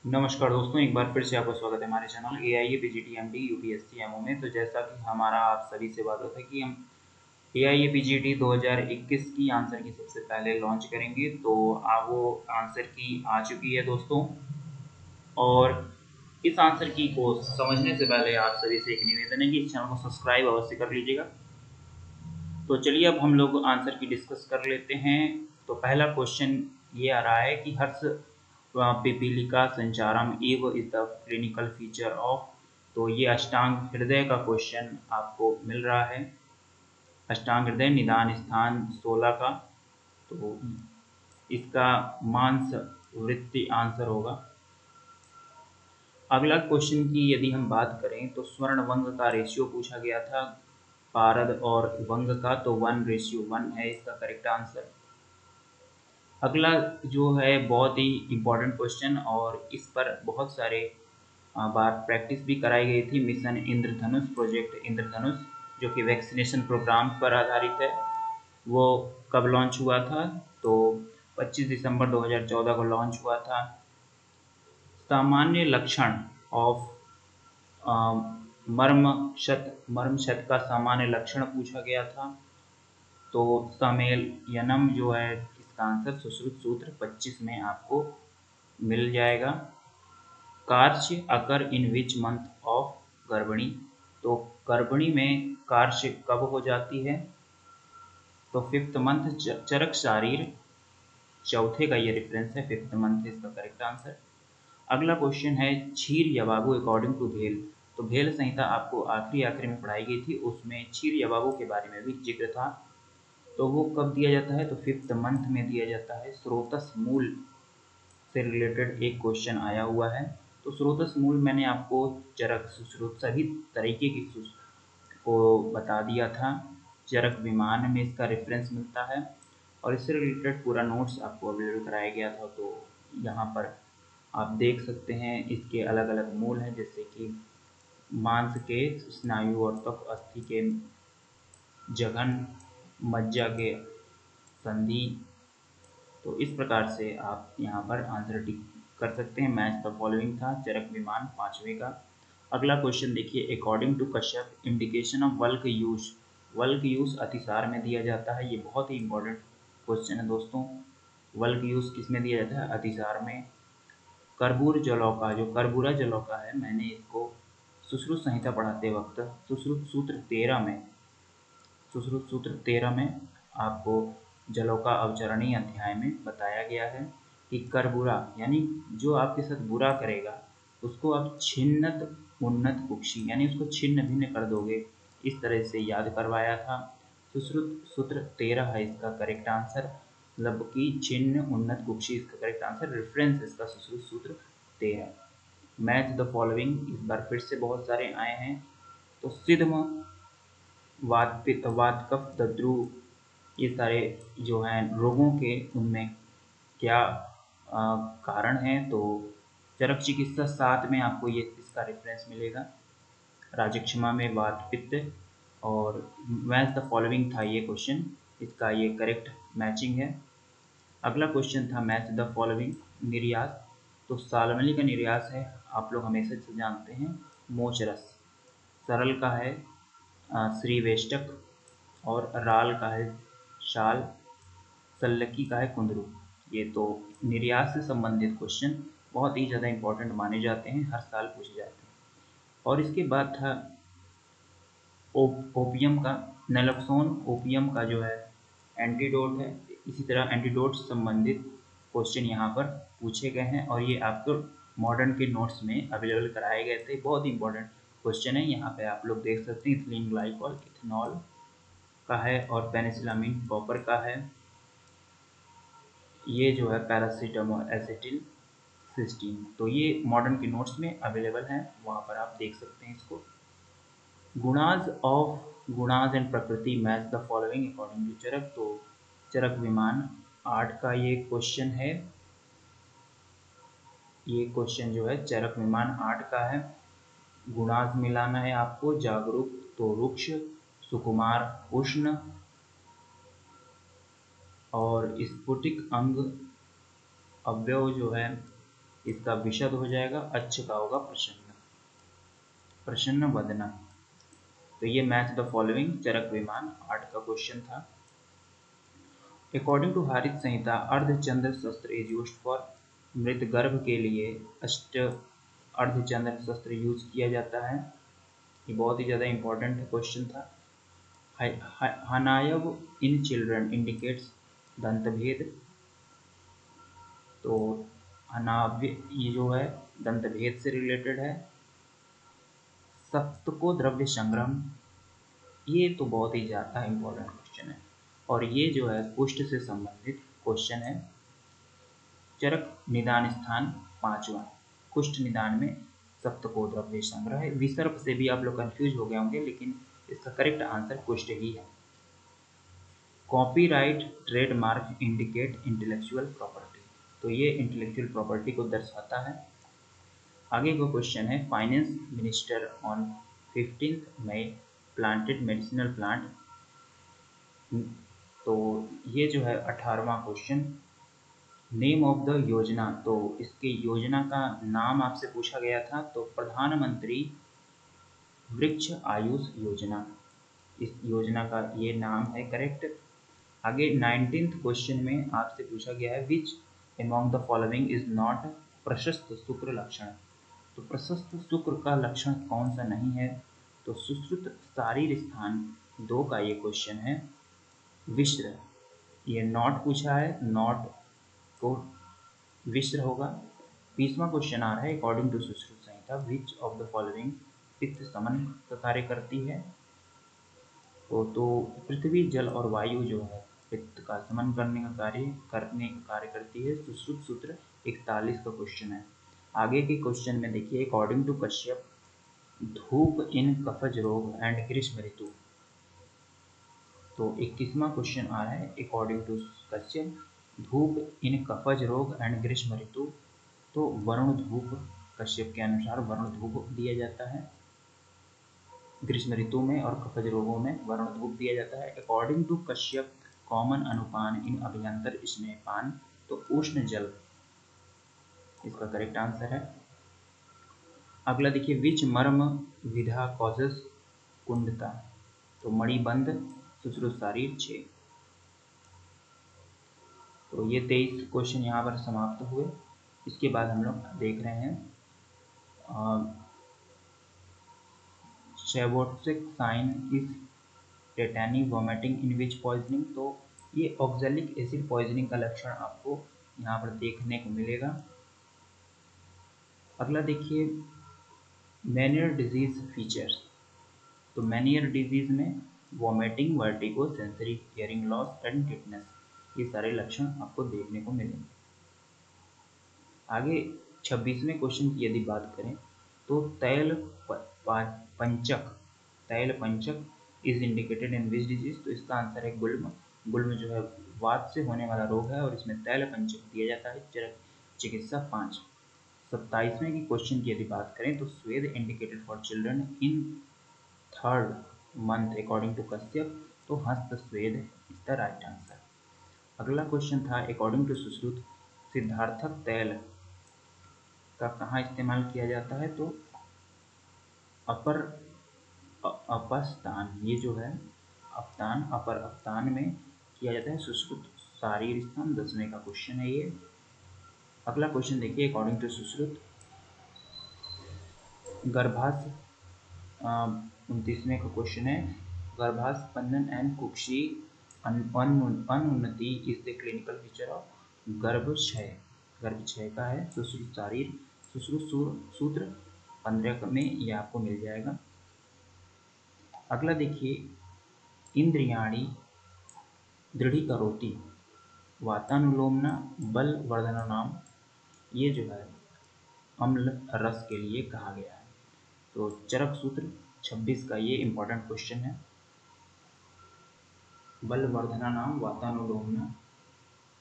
नमस्कार दोस्तों, एक बार फिर से आपका स्वागत है हमारे channel AIA PGT MD UPSC MO में। तो जैसा कि हमारा आप सभी से वादा था कि हम AIA PGT 2021 की आंसर की सबसे पहले लॉन्च करेंगे। तो वो आंसर की आ चुकी है दोस्तों, और इस आंसर की को समझने से पहले आप सभी से एक निवेदन है कि इस चैनल को सब्सक्राइब अवश्य कर लीजिएगा। तो चलिए अब हम लोग आंसर की डिस्कस कर लेते हैं। तो पहला क्वेश्चन ये आ रहा है कि हर्ष पिपीलिका संचारम एव is the clinical feature of. तो ये अष्टांग हृदय का क्वेश्चन आपको मिल रहा है। अष्टांग हृदय निदान स्थान 16 का। तो इसका मांस वृत्ति आंसर होगा। अगला क्वेश्चन की यदि हम बात करें तो स्वर्ण वंग का रेशियो पूछा गया था, पारद और वंग का। तो 1:1 है इसका करेक्ट आंसर। अगला जो है बहुत ही इम्पोर्टेंट क्वेश्चन, और इस पर बहुत सारे बार प्रैक्टिस भी कराई गई थी। मिशन इंद्रधनुष, प्रोजेक्ट इंद्रधनुष, जो कि वैक्सीनेशन प्रोग्राम पर आधारित है, वो कब लॉन्च हुआ था? तो 25 दिसंबर 2014 को लॉन्च हुआ था। सामान्य लक्षण ऑफ मर्म क्षत का सामान्य लक्षण पूछा गया था। तो समेलयनम जो है इसका आंसर सुश्रुत सूत्र 25 में आपको मिल जाएगा। कार्य अकर इन विच मंथ ऑफ गर्भणी। तो गर्भणी में कार्य कब हो जाती है? तो 5th मंथ। चरक शारीर चौथे का ये रेफरेंस है, 5th मंथ इसका करेक्ट आंसर। अगला क्वेश्चन है क्षीर यवागु अकॉर्डिंग टू भेल। तो भेल संहिता आपको आखिरी में पढ़ाई गई थी, उसमें क्षीर यवागु के बारे में भी जिक्र था। तो वो कब दिया जाता है? तो 5th मंथ में दिया जाता है। स्रोतस मूल से रिलेटेड एक क्वेश्चन आया हुआ है। तो स्रोतस मूल मैंने आपको चरक, सुश्रुत सभी तरीके की को बता दिया था। चरक विमान में इसका रेफरेंस मिलता है, और इससे रिलेटेड पूरा नोट्स आपको अवेलेबल कराया गया था। तो यहाँ पर आप देख सकते हैं इसके अलग अलग मूल हैं, जैसे कि मांस के स्नायु और त्वक, अस्थि के जघन, मज्जा के संधि। तो इस प्रकार से आप यहाँ पर आंसर टिक कर सकते हैं। मैच द फॉलोइंग था चरक विमान 5वें का। अगला क्वेश्चन देखिए, according to Kashyap indication of वल्क यूज। वल्क यूज अतिसार में दिया जाता है। ये बहुत ही इंपॉर्टेंट क्वेश्चन है दोस्तों। वल्क यूज किस में दिया जाता है? अतिसार में। कर्बूर जलौका, जो कर्बूरा जलौका है, मैंने इसको सुश्रुत संहिता पढ़ाते वक्त सुश्रुत सूत्र 13 में आपको जलौका अवचरणीय अध्याय में बताया गया है कि कर्बूरा यानी जो आपके साथ बुरा करेगा उसको आप छिन्नत उन्नत कुक्षी, यानी उसको छिन्न भिन्न कर दोगे, इस तरह से याद करवाया था। सुश्रुत सूत्र 13 है इसका करेक्ट आंसर। मतलब कि छिन्न उन्नत कुक्षी इसका करेक्ट आंसर। रेफरेंस इसका सुश्रुत सूत्र 13। मैच द फॉलोइंग इस बार फिर से बहुत सारे आए हैं। तो सिद्म, वात पित्त, वात कफ, दद्रु, ये सारे जो हैं रोगों के, उनमें क्या कारण है? तो चरक चिकित्सा 7 में आपको ये इसका रेफरेंस मिलेगा। राजक्षमा में वात पित्त, और मैच द फॉलोइंग था ये क्वेश्चन, इसका ये करेक्ट मैचिंग है। अगला क्वेश्चन था मैच द फॉलोइंग निर्यास। तो सालमली का निर्यास है, आप लोग हमेशा से जानते हैं, मोचरस। सरल का है श्रीवेष्टक, और राल का है शाल, सल्लकी का है कुंदरू। ये तो निर्यात से संबंधित क्वेश्चन बहुत ही ज़्यादा इंपॉर्टेंट माने जाते हैं, हर साल पूछे जाते हैं। और इसके बाद था ओपियम का। नैलोक्सोन ओपियम का जो है एंटीडोट है। इसी तरह एंटीडोट संबंधित क्वेश्चन यहाँ पर पूछे गए हैं, और ये आपको मॉडर्न के नोट्स में अवेलेबल कराए गए थे। बहुत ही इंपॉर्टेंट क्वेश्चन है। यहाँ पे आप लोग देख सकते हैं इथिलीन ग्लाइकॉल इथेनॉल का है, और पेनिसिलामिन कॉपर का है। ये जो है पैरासीटामोल एसिटिल सिस्टीन। तो ये मॉडर्न के नोट्स में अवेलेबल हैं, वहाँ पर आप देख सकते हैं इसको। गुणाज एंड प्रकृति match the following according to Charak. तो चरक विमान 8 का ये क्वेश्चन है। ये क्वेश्चन जो है चरक विमान 8 का है। गुणाज मिलाना है आपको। जागरूक तो रुक्ष, सुकुमार उष्ण, और स्फुटिक अंग अवयव जो है इसका विशद हो जाएगा, अच्छ का होगा प्रसन्न, प्रसन्न वदना। तो ये मैच द फॉलोइंग चरक विमान 8 का क्वेश्चन था। अकॉर्डिंग टू हरित संहिता अर्धचंद्र शस्त्र इज यूज्ड फॉर, मृत गर्भ के लिए अष्ट अर्धचंद्र शस्त्र यूज किया जाता है। ये बहुत ही ज़्यादा इंपॉर्टेंट क्वेश्चन था। हनायव इन चिल्ड्रन इंडिकेट्स दंतभेद। तो हनाव्य ये जो है दंतभेद से रिलेटेड है। सप्तको द्रव्य संग्रह, ये तो बहुत ही ज़्यादा इंपॉर्टेंट क्वेश्चन है और ये जो है कुष्ठ से संबंधित क्वेश्चन है। चरक निदान स्थान 5वां, कुष्ठ निदान में सप्तको द्रव्य संग्रह है। विसर्प से भी आप लोग कंफ्यूज हो गए होंगे, लेकिन इसका करेक्ट आंसर कुष्ठ ही है। Copyright trademark indicate intellectual property, तो ये इंटेलेक्चुअल प्रॉपर्टी को दर्शाता है। आगे का क्वेश्चन है finance minister on 15 May planted medicinal plant. तो ये जो है 18वां question, name of the yojana, तो इसके योजना का नाम आपसे पूछा गया था, तो प्रधानमंत्री वृक्ष आयुष योजना, इस योजना का ये नाम है करेक्ट। आगे 19th क्वेश्चन में आपसे पूछा गया है which among the following is not प्रशस्त शुक्र लक्षण, तो प्रशस्त शुक्र का लक्षण कौन सा नहीं है, तो सुश्रुत शारीर स्थान 2 का ये क्वेश्चन है। विश्र, ये नॉट पूछा है, नॉट तो विश्र होगा। 20वां क्वेश्चन आ रहा है according to Sushruta Samhita which of the following पित्त समन का कार्य करती है, तो पृथ्वी जल और वायु जो है पित्त का समन करने का कार्य करती है। सुश्रुत सूत्र 41 का क्वेश्चन है। आगे के क्वेश्चन में देखिए अकॉर्डिंग टू कश्यप धूप इन कफज रोग एंड ग्रीष्म ऋतु, तो 21वां क्वेश्चन आ रहा है अकॉर्डिंग टू कश्यप धूप इन कफज रोग एंड ग्रीष्म ऋतु, तो वरुण धूप, कश्यप के अनुसार वरुण धूप दिया जाता है ग्रीष्म ऋतु में और कफज रोगों में वरुण धूप दिया जाता है। अकॉर्डिंग टू कश्यप कॉमन अनुपान इन अभ्यंतर स्नेहपान, तो उष्ण जल इसका करेक्ट आंसर है। अगला देखिए विच मर्म विधा कॉजेस कुंडता, तो मणिबंध सुश्रुत शारीर 6। तो ये 23 क्वेश्चन यहाँ पर समाप्त हुए। इसके बाद हम लोग देख रहे हैं Chvostek sign is tetany vomiting in which poisoning, तो ये ऑक्जेलिक एसिड पॉइजनिंग का लक्षण आपको यहाँ पर देखने को मिलेगा। अगला देखिए मैनियर डिजीज फीचर्स, तो मैनियर डिजीज में vomiting, vertigo, sensory hearing loss and tetanus, ये सारे लक्षण आपको देखने को मिलेंगे। आगे 26वें क्वेश्चन की यदि बात करें तो तैल पंचक is indicated in which disease, तो इसका आंसर है गुल्म। गुल्म जो है वात से होने वाला रोग है और इसमें तैल पंचक दिया जाता है। चरक चिकित्सा 5। 27वें की क्वेश्चन की यदि बात करें तो स्वेद indicated for children in 3rd month according to Kashyap, तो हस्त स्वेद इज द राइट आंसर। अगला क्वेश्चन था अकॉर्डिंग टू सुश्रुत सिद्धार्थक तैल का कहाँ इस्तेमाल किया जाता है, तो अपस्तान, ये जो है अपतान, अपर अपतान में किया जाता है। सुश्रुत शारीर स्थान 10वें का क्वेश्चन है ये। अगला क्वेश्चन देखिए अकॉर्डिंग टू सुश्रुत गर्भास 29वें का क्वेश्चन है गर्भास्पंदन एंड कुक्षी अनुन्नति is the clinical feature of गर्भक्षय, गर्भक्षय का है। सुश्रुत शारीर सुश्रुत सूत्र 15 में ये आपको मिल जाएगा। अगला देखिए इंद्रियाणी दृढ़ीकरोति वातानुलोमना बल वर्धनानाम, ये जो है अम्ल रस के लिए कहा गया है। तो चरक सूत्र 26 का ये इंपॉर्टेंट क्वेश्चन है। बल वर्धनानाम वातानुलोमना,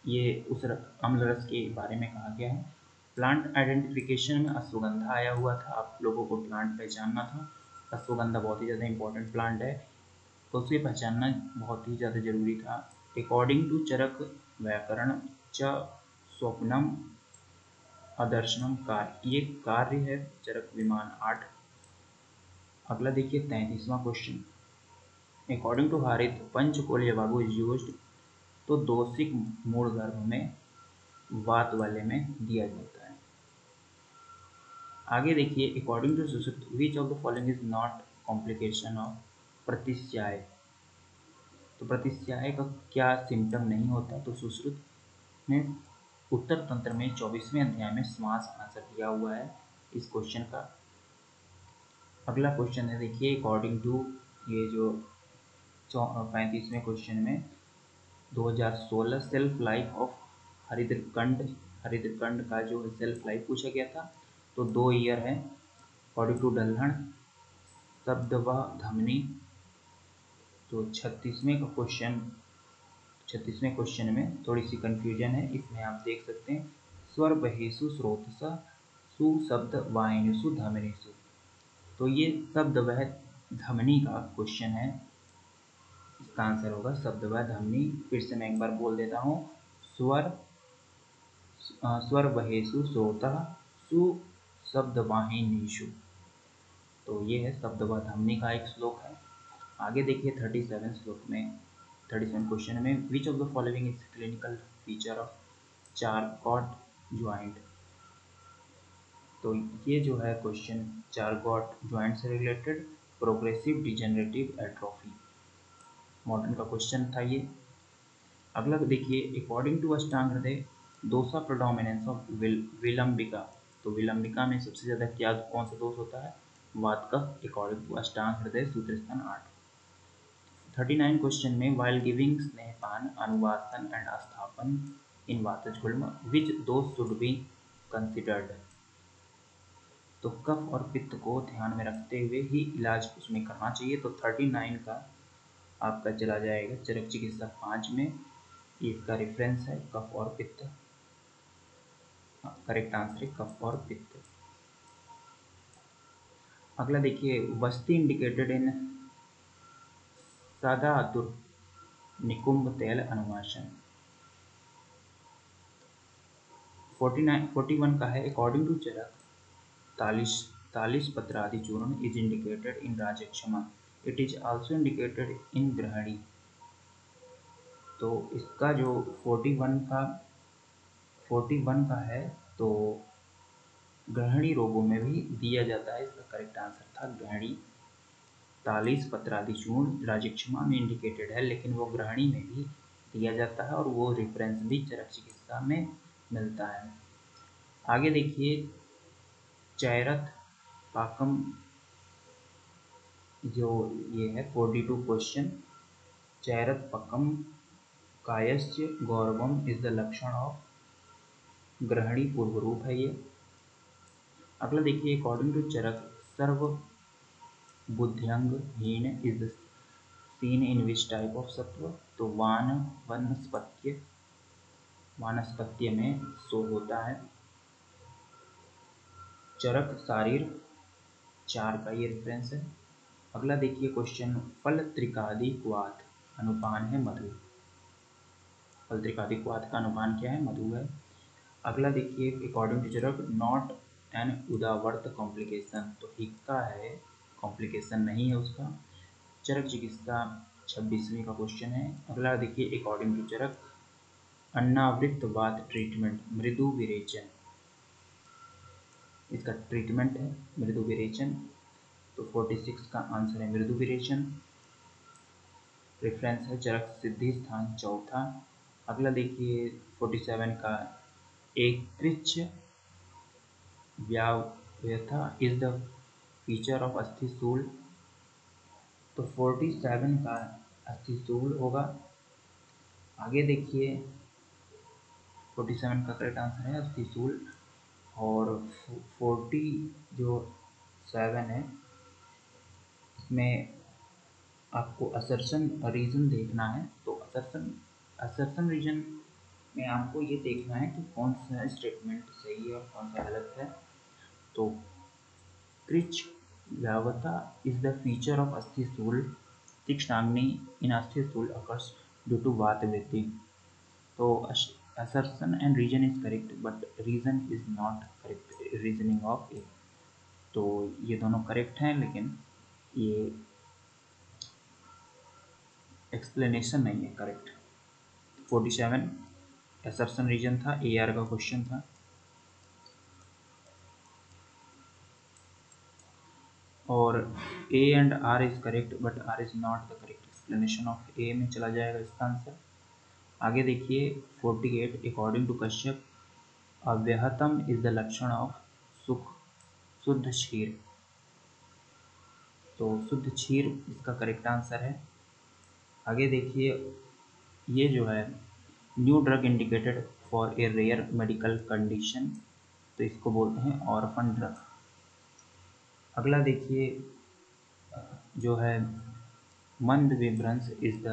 ये उस अम्ल रस के बारे में कहा गया है। प्लांट आइडेंटिफिकेशन में अश्वगंधा आया हुआ था, आप लोगों को प्लांट पहचानना था। अश्वगंधा बहुत ही ज़्यादा इंपॉर्टेंट प्लांट है, तो उसे पहचानना बहुत ही ज़्यादा जरूरी था। अकॉर्डिंग टू चरक व्याकरण च स्वप्नम अदर्शनम कार्य, ये कार्य है चरक विमान 8। अगला देखिए 33वां क्वेश्चन, अकॉर्डिंग टू हारित पंचकोल बाबू इज यूज्ड, तो दोषिक मूल गर्भ में वात वाले में दिया जाता है। आगे देखिए according to Sushrut which of the following is not complication of प्रतिश्याय, तो प्रतिश्याय का क्या सिम्टम नहीं होता, तो सुश्रुत में उत्तर तंत्र में 24वें अध्याय में श्वास आंसर दिया हुआ है इस क्वेश्चन का। अगला क्वेश्चन है देखिए अकॉर्डिंग टू, ये जो 35वें क्वेश्चन में 2016 सेल्फ लाइफ ऑफ हरिद्रकंड का जो सेल्फ लाइफ पूछा गया था, तो 2 ईयर है अकॉर्डिंग टू डल्हन शब्द व धमनी। तो 36वें क्वेश्चन में थोड़ी सी कंफ्यूजन है, इसमें आप देख सकते हैं स्वर बहेसु स्रोतसा सु शब्द वाहिनीसु धमनीसु, तो ये शब्द वह धमनी का क्वेश्चन है, इसका आंसर होगा शब्द व धमनी। फिर से मैं एक बार बोल देता हूँ, स्वर बहेसु स्रोतः सु शब्द वाहिनीषु, तो ये है शब्द व धमनी का एक श्लोक है। आगे देखिए 37 क्वेश्चन में विच of the following is clinical feature of Charcot joint, तो ये जो है क्वेश्चन चारकॉट ज्वाइंट से related progressive degenerative atrophy modern का क्वेश्चन था ये। अगला देखिए अकॉर्डिंग टू अष्टांग हृदय दोषा प्रोडोमिनेंस ऑफ विलंबिका, तो विलंबिका में सबसे ज़्यादा क्या कौन सा दोष होता है, वात का, अकॉर्डिंग टू अष्टांग हृदय सूत्र स्थान 8। 39 क्वेश्चन में वाइल गिविंग स्नेहपान अनुवासन एंड अस्थापन इन वातज गुल्म विच दोष शुड बी कंसिडर्ड, तो कफ और पित्त को ध्यान में रखते हुए ही इलाज उसमें करना चाहिए। तो 39 का आपका चला जाएगा चरक चिकित्सा 5 में, इसका रेफरेंस है कफ और पित्त, करेक्ट आंसर है कफ और पित्त। अगला देखिए वस्ती इंडिकेटेड इन सादातुर निकुंभ तेल अनुवासन, 41 का है अकॉर्डिंग टू चरक तालिश पत्र आदि चूर्ण इज इंडिकेटेड इन राजक्षमा, it is also indicated in ग्रहणी, तो इसका जो 41 का है तो ग्रहणी रोगों में भी दिया जाता है, इसका करेक्ट आंसर था ग्रहणी। तालिश पत्र आदि चूर्ण राजक्षमा में इंडिकेटेड है, लेकिन वो ग्रहणी में भी दिया जाता है और वो रेफरेंस भी चरक चिकित्सा में मिलता है। आगे देखिए चैरथ पाकम, जो ये है 42 क्वेश्चन, चैरथ पकम कायस्य गौरवम इज द लक्षण ऑफ ग्रहणी पूर्व रूप है ये। अगला देखिए अकॉर्डिंग टू चरक सर्व बुद्धिंग हीन is the seen in which type of सत्व, तो वानस्पत्य में सो होता है। चरक शारीर 4 का ये रेफरेंस है। अगला देखिए क्वेश्चन फल त्रिकादि क्वाथ अनुपान है मधु, फल त्रिकादि क्वाथ का अनुपान क्या है, मधु है। अगला देखिए according to Charak not an उदावर्त कॉम्प्लिकेशन, तो हिक्का है, कॉम्प्लिकेशन नहीं है उसका। चरक चिकित्सा 26वीं का क्वेश्चन है। अगला देखिए अकॉर्डिंग टू चरक अन्नावृत वात ट्रीटमेंट मृदु विरेचन, इसका ट्रीटमेंट है मृदु विरेचन, तो 46 का आंसर है मृदु विरेचन, रेफरेंस है चरक सिद्धि स्थान 4। अगला देखिए 47 का एक त्रिच व्याव्यथा इज द फीचर ऑफ अस्थिसूल, तो 47 का अस्थिसूल होगा। आगे देखिए 47 का करेक्ट आंसर है अस्थिसूल, और 47 है इसमें आपको असर्शन रीजन देखना है, तो असर्शन रीजन में आपको ये देखना है कि कौन सा स्टेटमेंट सही है और कौन सा गलत है। तो क्रिच व्यावता इज द फीचर ऑफ अस्थिसूल तीक्ष्णाग्नि इन अस्थिसूल अकर्स ड्यू टू वात वृद्धि, तो assertion and reason is correct but reason is not correct reasoning of A। तो ये दोनों करेक्ट हैं लेकिन ये एक्सप्लेनेशन नहीं है करेक्ट। 47 assertion रीजन था, AR का क्वेश्चन था। और A and R is correct but R is not the correct explanation of A में चला जाएगा इसका आंसर। आगे देखिए 48 अकॉर्डिंग टू कश्यप अव्यहतम इज द लक्षण ऑफ सुख शुद्ध क्षीर। तो शुद्ध क्षीर इसका करेक्ट आंसर है। आगे देखिए ये जो है new drug indicated for a rare medical condition, तो इसको बोलते हैं ऑर्फन ड्रग। अगला देखिए जो है मंद विभ्रंश is the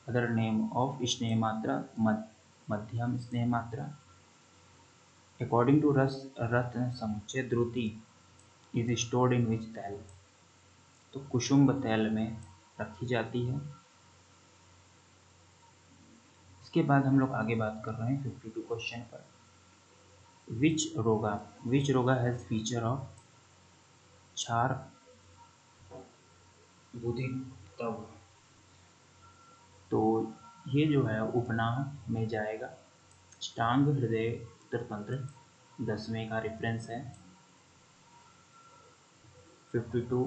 other name of स्नेह मात्रा मध्यम स्नेह मात्रा। अकॉर्डिंग टू रस रत्न समुच्चय द्रुति इज स्टोर्ड इन विच तैल, तो कुसुम्ब तैल में रखी जाती है। इसके बाद हम लोग आगे बात कर रहे हैं 52 क्वेश्चन पर। विच रोगा हैज फीचर ऑफ क्षार बुधि तव, तो ये जो है उपनाम में जाएगा। अष्टांग हृदय उत्तर तंत्र 10वें का रेफरेंस है। 52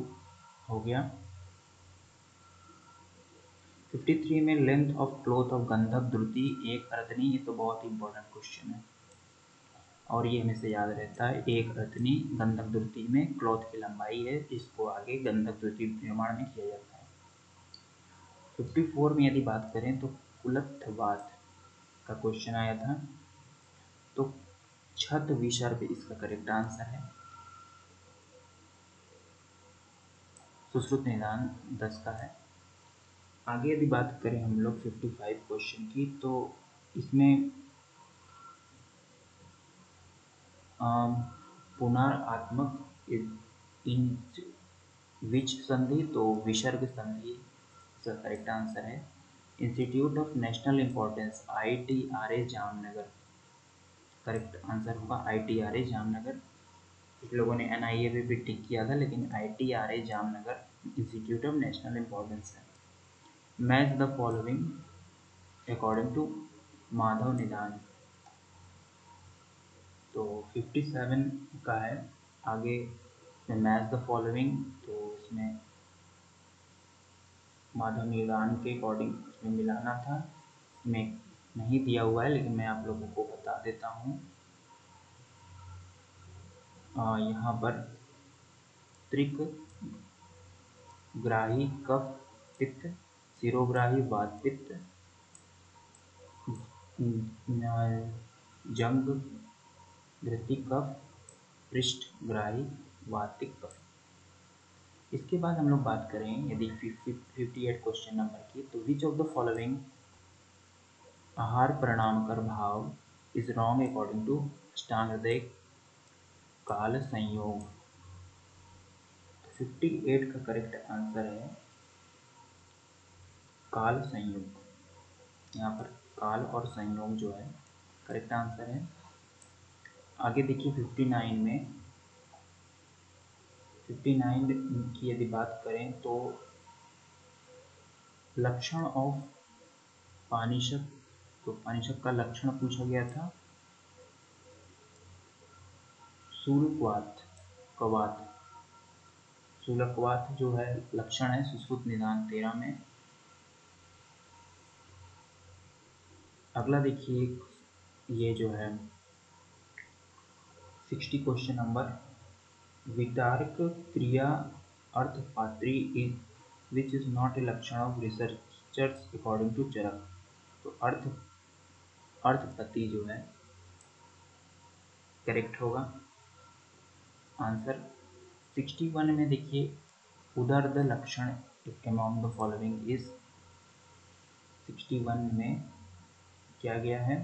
हो गया। 53 में लेंथ ऑफ क्लॉथ ऑफ गंधक द्रुति एक अर्धनी, ये तो बहुत ही इंपॉर्टेंट क्वेश्चन है और ये हमें से याद रहता है। एक अर्धनी गंधक द्रुति में क्लॉथ की लंबाई है, इसको आगे गंधक द्रुति निर्माण में किया जाता है। 54 में यदि बात करें तो कुलत्थवात का क्वेश्चन आया था, तो छत विसर्ग इसका करेक्ट आंसर है। सुश्रुत निदान 10 का है। आगे यदि बात करें हम लोग 55 क्वेश्चन की, तो इसमें पुनरात्मक इन विच संधि, तो विसर्ग संधि इसका करेक्ट आंसर है। Institute of national importance ITRA Jamnagar, correct answer होगा ITRA जामनगर। कुछ लोगों ने NIA पे भी टिक किया था लेकिन ITRA Jamnagar institute of national importance है। Match the following according to Madhav Nidan, तो 57 का है। आगे मैच द फॉलोइंग, तो इसमें माधव निदान के अकॉर्डिंग इसमें मिलाना था, इसमें नहीं दिया हुआ है लेकिन मैं आप लोगों को बता देता हूँ। यहाँ पर त्रिक ग्राही कफ पित्त, शिरोग्राही वात पित्त, जंग घृति कफ, पृष्ठग्राही वातिक कफ। इसके बाद हम लोग बात करें यदि 58 क्वेश्चन नंबर की, तो विच ऑफ द फॉलोइंग आहार परिणाम कर भाव इज रॉन्ग अकॉर्डिंग टू अष्टांग हृदय काल संयोग। तो 58 का करेक्ट आंसर है काल संयोग। यहाँ पर काल और संयोग जो है करेक्ट आंसर है। आगे देखिए 59 की यदि बात करें तो लक्षण ऑफ पानिशक, तो पानिशक का लक्षण पूछा गया था शूलक्वात कवात। शूलक्वात जो है लक्षण है सुश्रुत निदान 13 में। अगला देखिए ये जो है 60 क्वेश्चन नंबर, वितार्क क्रिया अर्थपात्री is which is not a लक्षण of researchers according to Charak, तो अर्थपति जो है करेक्ट होगा आंसर। 61 में देखिए उदर्द लक्षण अमॉन्ग द फॉलोइंग इज, 61 में क्या गया है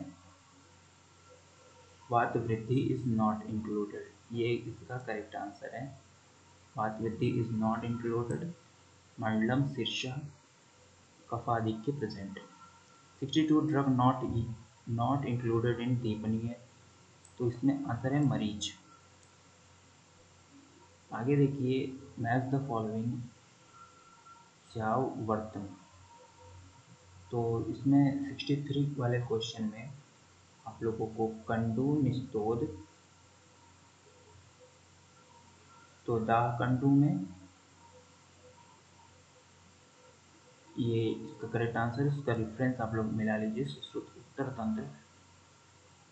वात वृद्धि इज नॉट इंक्लूडेड, ये इसका करेक्ट आंसर है। वात वृद्धि इज नॉट इंक्लूडेड। मंडलम शीर्ष कफाधिक्य present. 62 drug not not included in टिप्पणी है, तो इसमें आंसर है मरीच। आगे देखिए, मैच द फॉलोइंग चाव वर्तन। तो इसमें 63 वाले क्वेश्चन में आप लोगों को कंडू निस्तोद, तो दा कंडू में ये इसका करेक्ट आंसर है। इसका रेफरेंस आप लोग मिला लीजिए, सुश्रुत उत्तर तंत्र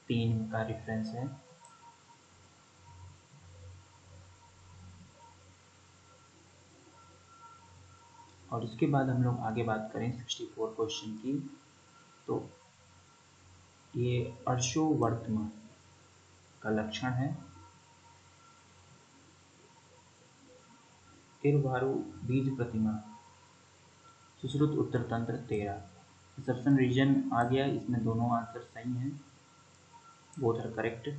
3 का रेफरेंस है। और इसके बाद हम लोग आगे बात करें 64 क्वेश्चन की। तो ये अर्शोवर्तमान का लक्षण है। तिरभारू बीज प्रतिमा, सुश्रुत उत्तर तंत्र 13। असर्शन रीजन आ गया, इसमें दोनों आंसर सही हैं, बोथ आर करेक्ट।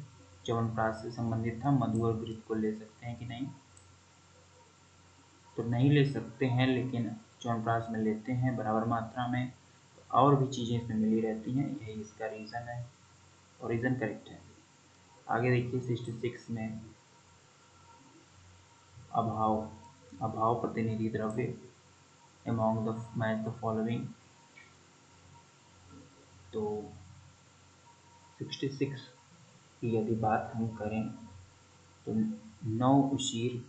च्यवनप्राश से संबंधित था, मधु और घृत को ले सकते हैं कि नहीं, तो नहीं ले सकते हैं, लेकिन च्यवनप्राश में लेते हैं बराबर मात्रा में, और भी चीज़ें इसमें मिली रहती हैं, यही इसका रीज़न है और रीज़न करेक्ट है। आगे देखिए 66 में अभाव प्रतिनिधि द्रव्य among the match the following. तो 66 की यदि बात हम करें तो 9 उशीर,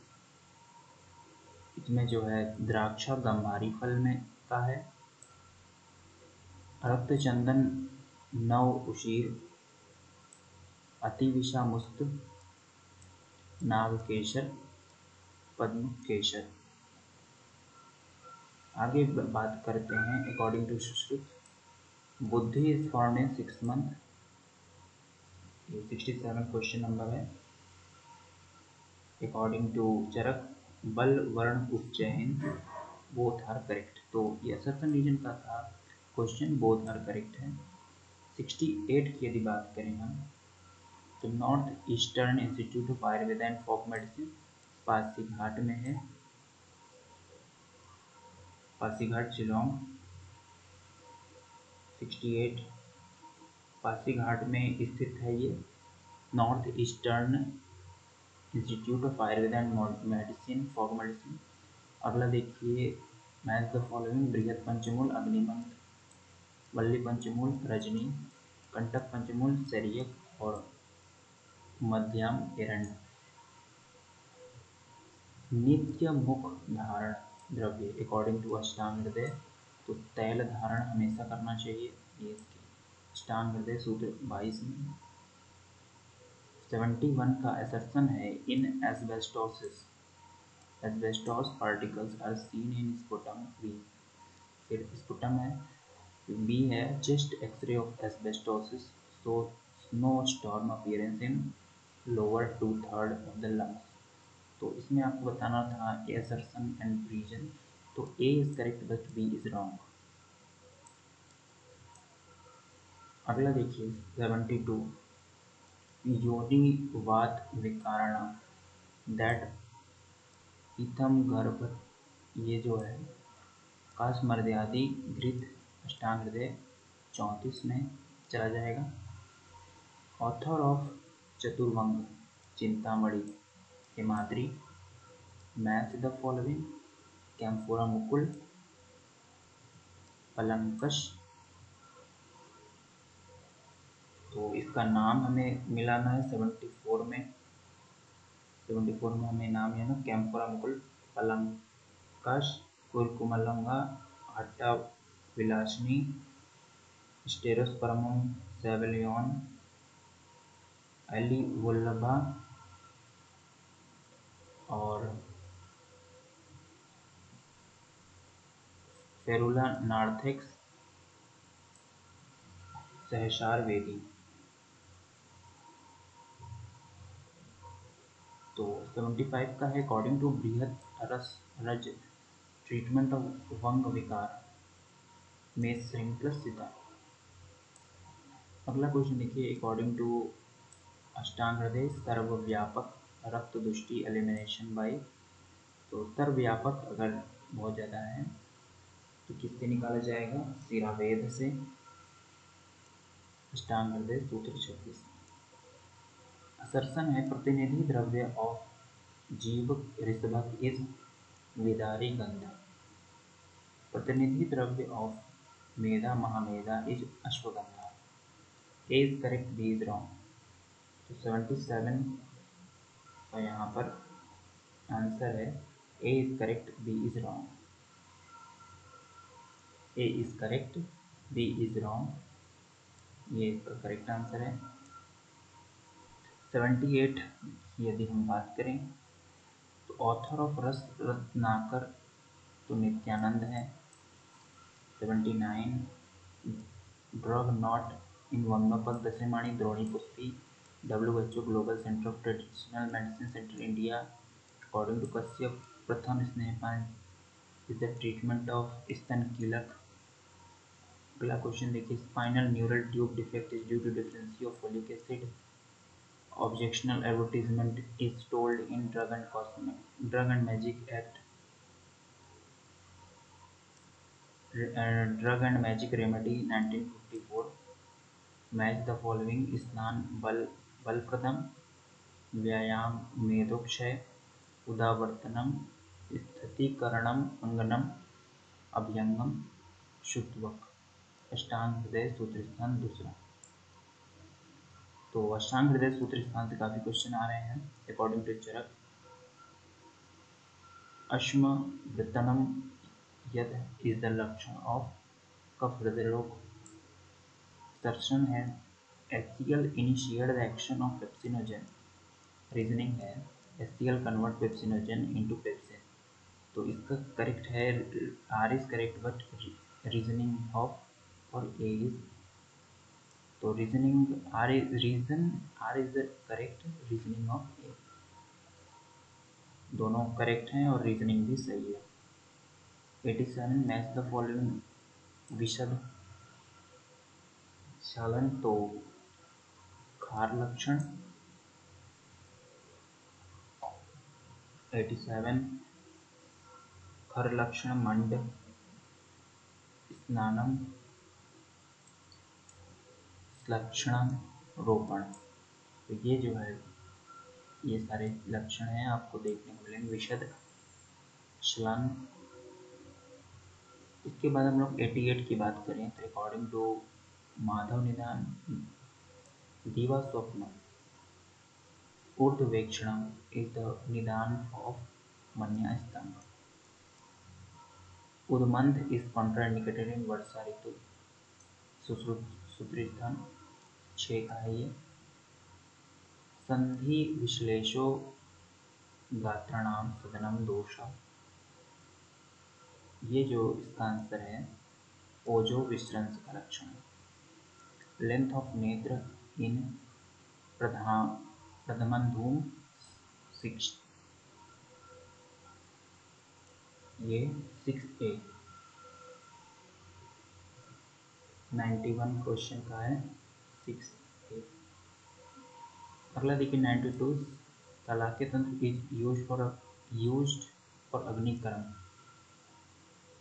इसमें जो है द्राक्षा गंभारी फल में का है। रक्तचंदन 9 उशीर, अतिविषामुस्त, नागकेशर, पद्म केशर। आगे बात करते हैं अकॉर्डिंग टू सुश्रुत, बुद्धि इज फॉर्म इन 6 मंथ। ये 67 क्वेश्चन नंबर है। अकॉर्डिंग टू चरक, बल वर्ण उपचयन, बोथ आर करेक्ट। तो ये असर्शन रीजन का था क्वेश्चन, बोथ आर करेक्ट है। 68 की यदि बात करें हम, तो North Eastern Institute of Ayurveda and Folk Medicine Pasighat में है, पासीघाट शिलोंग। 68 पासीघाट में स्थित है ये North Eastern Institute of Ayurveda and Medicine Folk Medicine. अगला देखिए, मैच द फॉलोइंग बृहद पंचमूल अग्निमंत्र, वल्ली पंचमूल रजनी, कंटक पंचमूल सरियक और मध्यम एरंड। नित्य मुख धारण द्रव्य अकॉर्डिंग टू अष्टांग हृदय, तो तैल धारण हमेशा करना चाहिए, ये अष्टांग हृदय सूत्र 22 में। 71 का असर्शन है, in asbestosis asbestos particles are seen in sputum B. फिर स्पुटम है, बी है chest x ray of asbestosis, so no storm appearance in lower 2/3 of the lungs. तो इसमें आपको बताना था असर्शन एंड रीजन, तो A is correct but B is wrong. अगला देखिए 72, योनि वात विकारणा, दैट इथम गर्भ, ये जो है काश मर्यादि घृत अष्टांग हृदय 34 में चला जाएगा। Author of Chaturvarga Chintamani Hemadri, match the following camphora मुकुल, पलंकश। तो इसका नाम हमें मिलाना है 74 में। 74 में हमें नाम है ना, कैम्फोरा मुकुल, पलंकश, कुरकुमलंगा, हट्टा विलासनी, स्टेरोस्पर्मम सेवेलियन, एली वुल्लभा और फेरुला नार्थेक्स, सहसार वेदी। तो 75 का है, अकॉर्डिंग टू बृहद रस रज ट्रीटमेंट ऑफ वंग विकार में श्रृंखलसिता। अगला क्वेश्चन देखिए, अकॉर्डिंग टू अष्टांग हृदय सर्वव्यापक रक्त दुष्टि एलिमिनेशन बाई। तो सर्वव्यापक अगर बहुत ज़्यादा है तो किससे निकाला जाएगा, सिरावेद से। अष्टांग हृदय सूत्र 26। असर्शन है प्रतिनिधि द्रव्य ऑफ जीव ऋषभक इज विदारी गंध। प्रतिनिधि द्रव्य ऑफ मेधा महामेधा is ashwagandha. A is correct, B is wrong. तो 77 का यहाँ पर आंसर है A is correct, B is wrong. A is correct, B is wrong, ये इसका करेक्ट आंसर है। 78 की यदि हम बात करें तो ऑथर ऑफ रस रत्नाकर तो नित्यानंद है। 79 ड्रग नॉट इन वंगपत दशमाणी द्रोणी पुष्पी WHO Global Centre of Traditional Medicine Centre India according to Kashyap प्रथम स्नेहपान इज द ट्रीटमेंट ऑफ स्तन कीलक। अगला क्वेश्चन देखिए, spinal neural tube defect is due to deficiency of folic acid. Objectional advertisement is told in Drug and Magic Act, Drug and Magic Remedy 1954. Match the following: स्नान बलप्रदम, व्यायाम मेदोक्षय, उदावर्तनम, स्थितीकरणम अंगनम, अभ्यंगम, शुद्धवक। अष्टांग हृदय सूत्र स्थान दूसरा। तो अष्टांग हृदय सूत्र स्थान से काफी क्वेश्चन आ रहे हैं अकॉर्डिंग टू चरक। अश्मवृतनम यद इज द लक्षण ऑफ कफ हृदय रोग। सर्शन है HCl initiate the action of pepsinogen. Reasoning है HCl convert pepsinogen into pepsin. तो इसका करेक्ट है R is correct but reasoning of और ए इज, तो reasoning R is the correct, reasoning of A, दोनों करेक्ट हैं और रीजनिंग भी सही है। 87 मैच द फॉलोइंग विशद क्षालन तो खार लक्षण। 87 खर लक्षण मंड स्नानम लक्षण रोपण। तो ये जो है ये सारे लक्षण हैं आपको देखने को मिलेंगे विशद श्लन। इसके बाद हम लोग 88 की बात करें तो अकॉर्डिंग टू माधव निदान दीवा स्वप्न ऊर्ध्वेक्षण इज द निदान ऑफ मन्या स्तंभ। उद्मंद इज कॉन्ट्राइंडिकेटेड इन वर्षा ऋतु। सूत्र स्थान 6 का है ये। संधि विश्लेषो गात्राणाम सदनम दोषा। ये जो इसका आंसर है ओजो विश्रंस का लक्षण है। लेंथ ऑफ नेत्र इन प्रथमंधूम 6, ये 6A। 91 क्वेश्चन का है 6A। अगला देखिए 92 तलाके तंत्र इज यूज्ड फॉर अग्निकरण।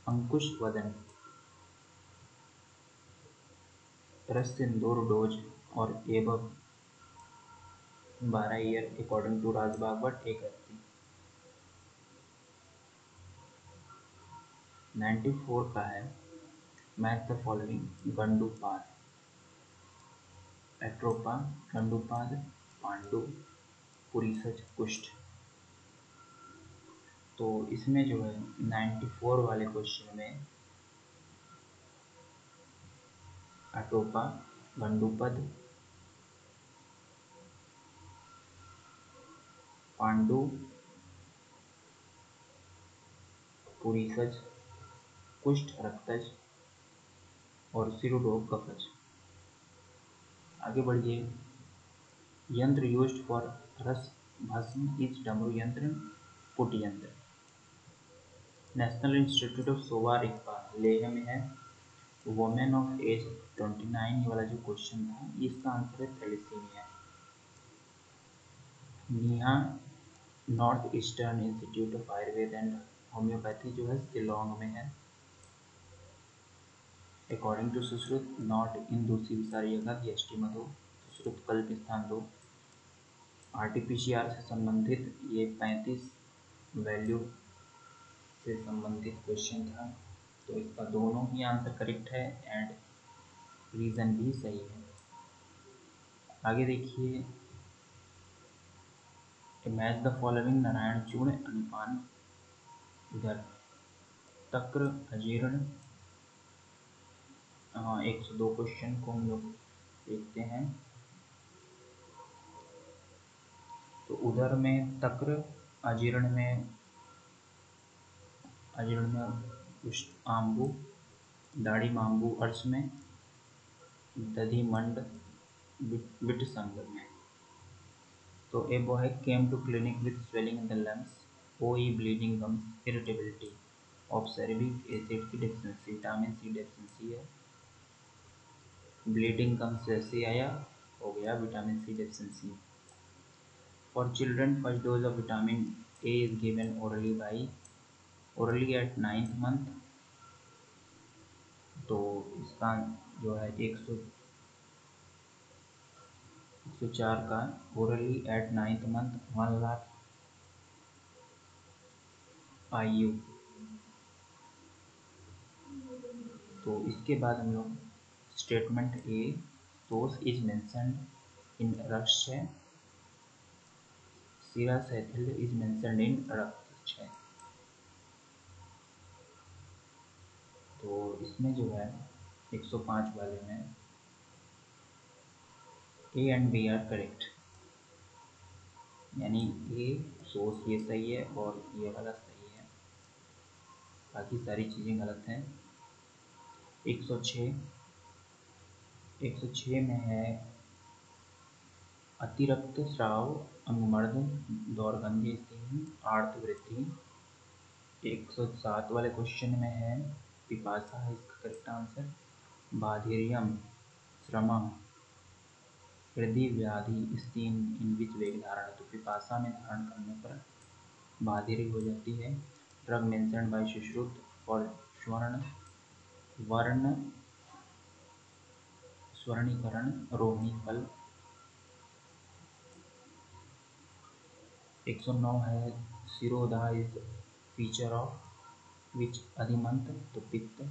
अंकुश वदन, रस सिंदूर डोज और एबव 12 ईयर अकॉर्डिंग टू राजबाग बट एक व्यक्ति। 94 का है मैच द फॉलोइंग गंडुपाद। एट्रोपा, गंडुपाद, पांडु, पुरीसज, कुष्ठ। तो इसमें जो है 94 वाले क्वेश्चन में अटोपा, गंडुपद, पांडु, पुरीसज, कुष्ठ रक्तज और सिरुडोग कफज। आगे बढ़िए। यंत्र यूज्ड फॉर रस भस्म इज डमरू यंत्र, पुट यंत्र। नेशनल इंस्टीट्यूट ऑफ सोवा रिक्पा लेह में है। वोमेन ऑफ एज 29 वाला जो क्वेश्चन था इसका आंसर है thalassemia. NEIAH North Eastern Institute of Ayurveda and Homoeopathy जो है शिलोंग में है। According to Sushruta not in दूसरी विसारी जगह यष्टि मधु सुश्रुत कल्प स्थान 2। आरटीपीसीआर से संबंधित ये 35 वैल्यू से संबंधित क्वेश्चन था, तो इसका दोनों ही आंसर करेक्ट है एंड रीज़न भी सही है। आगे देखिए, मैच द फॉलोइंग नारायण चूर्ण अनुपान इधर तक्र अजीर्ण 102 क्वेश्चन को हम लोग देखते हैं। तो उधर में तक्र अजीर्ण में आम्बु दाढ़ी माम्बू अर्श में दधि मंड विट संग में। तो A boy came to clinic with swelling in the lungs, ओई bleeding gums, irritability of ascorbic acid की डेफिशिएंसी, विटामिन सी डेफिशिएंसी है। ब्लीडिंग गम्स जैसे आया हो गया vitamin C deficiency. For children first dose of vitamin A is given orally at 9th month. तो इसका जो है 104 का orally at 9th month 1 lakh IU। तो इसके बाद हम लोग statement A, source is mentioned in रक्तक्षय, Sira शैथिल्य is mentioned in रक्तक्षय। तो इसमें जो है 105 वाले में a and b are correct, यानी ए सोर्स ये सही है और ये वाला सही है, बाकी सारी चीज़ें गलत हैं। 106 में है अतिरक्त स्राव अंगमर्द दौर्गंध्य स्थिति आर्त वृद्धि। 107 वाले क्वेश्चन में है पिपासा है इसका करेक्ट आंसर। बाधिरियम श्रमम हृदय व्याधि स्टीन इन विच वेग धारण, तो पिपासा में धारण करने पर बाधिरी हो जाती है। Drug mentioned by Sushrut for स्वर्णीकरण रोहिणी फल। 109 है सिरोधा इज फीचर ऑफ विच अधिमंत, तो पित्त।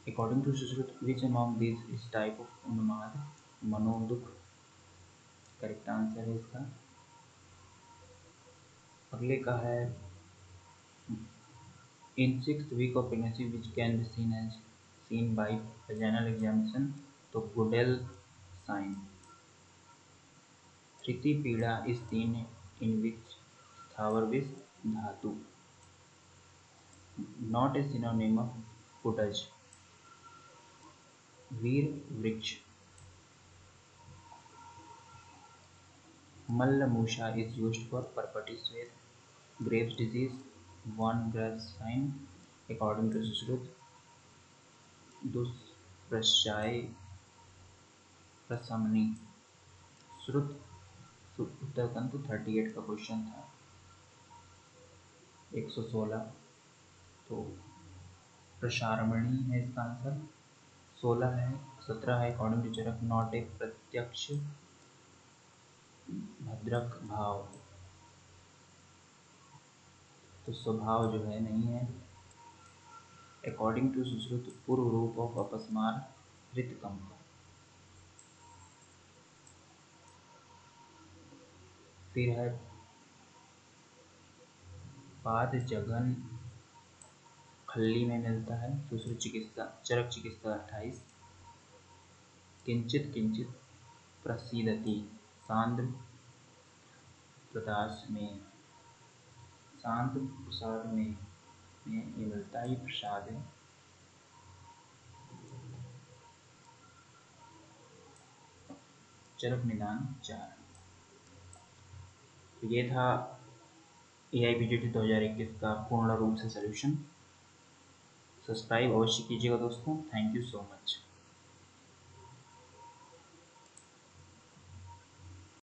According to Sushrut which among this is type of उन्माद, मनोदुख करेक्ट आंसर है इसका। अगले का है इन 6th week of pregnancy which can be seen by vaginal examination, तो गुडेल साइन। तृतीय पीड़ा इस तीन इन विच स्थावर विष धातु, नॉट ए सिनोनिम ऑफ पुटज। वीर वृक्ष। मल्ल मूषा इज यूज्ड फॉर परपटी श्वेत, Graves disease, one Graves sign. According to Sushrut दुष्प्रशाय प्रशमनी। श्रुत उत्तर तंतु 38 का क्वेश्चन था। 116 तो प्रसारमणी है इसका आंसर। 17 है according to Charak not a प्रत्यक्ष भद्रक भाव, तो स्वभाव जो है नहीं है। अकॉर्डिंग टू सुश्रुत पूर्व रूप ऑफ अपस्मार हृतकंप। फिर है पाद जघन खल्ली में मिलता है, सुश्रुत चिकित्सा चरक चिकित्सा 28। किंचित किंचित प्रसीदति सांद्र प्रसाद में ये मिलता है, प्रसाद है। चरक निदान 4। तो ये था AIPGT 2021 का पूर्ण रूप से सॉल्यूशन। सब्सक्राइब अवश्य कीजिएगा दोस्तों। Thank you so much.